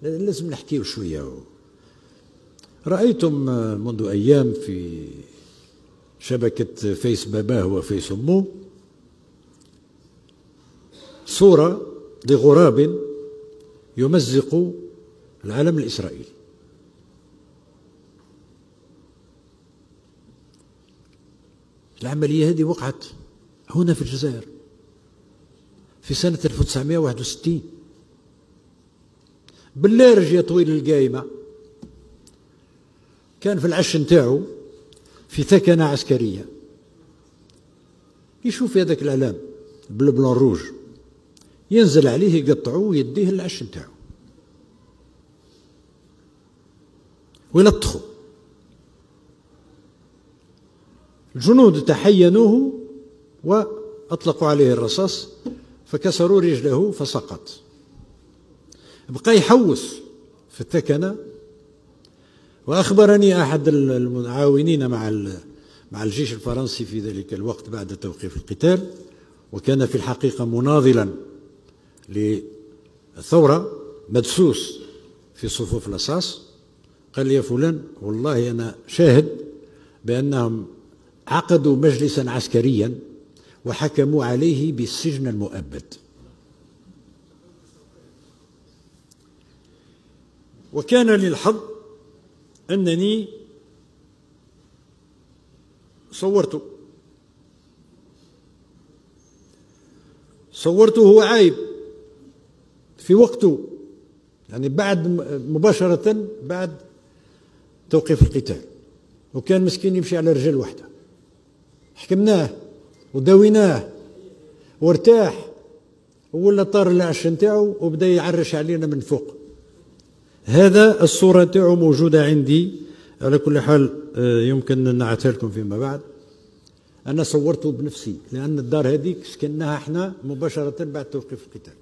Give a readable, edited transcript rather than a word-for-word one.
لازم نحكيو شوية. رأيتم منذ أيام في شبكة فيس باباه وفيس أمه صورة لغراب يمزق العلم الإسرائيلي. العملية هذه وقعت هنا في الجزائر في سنة 1961 باللارج يا طويل القايمة. كان في العش نتاعو في ثكنة عسكرية، يشوف هذاك الإعلام بالبلون روج، ينزل عليه يقطعوه ويديه للعش نتاعو ويلطخوا. الجنود تحينوه وأطلقوا عليه الرصاص فكسروا رجله فسقط. بقى يحوس في الثكنة. وأخبرني أحد المعاونين مع الجيش الفرنسي في ذلك الوقت بعد توقيف القتال، وكان في الحقيقة مناضلا للثورة مدسوس في صفوف الرصاص، قال لي: يا فلان والله أنا شاهد بأنهم عقدوا مجلسا عسكريا وحكموا عليه بالسجن المؤبد. وكان لي الحظ أنني صورته هو عايب في وقته، يعني مباشرة بعد توقيف القتال، وكان مسكين يمشي على رجل واحدة. حكمناه وداويناه وارتاح، ولا طار العش نتاعو وبدا يعرش علينا من فوق. هذا الصورة نتاعو موجودة عندي. على كل حال يمكن نعتها لكم فيما بعد. أنا صورته بنفسي لأن الدار هذيك سكناها احنا مباشرة بعد توقيف القتال.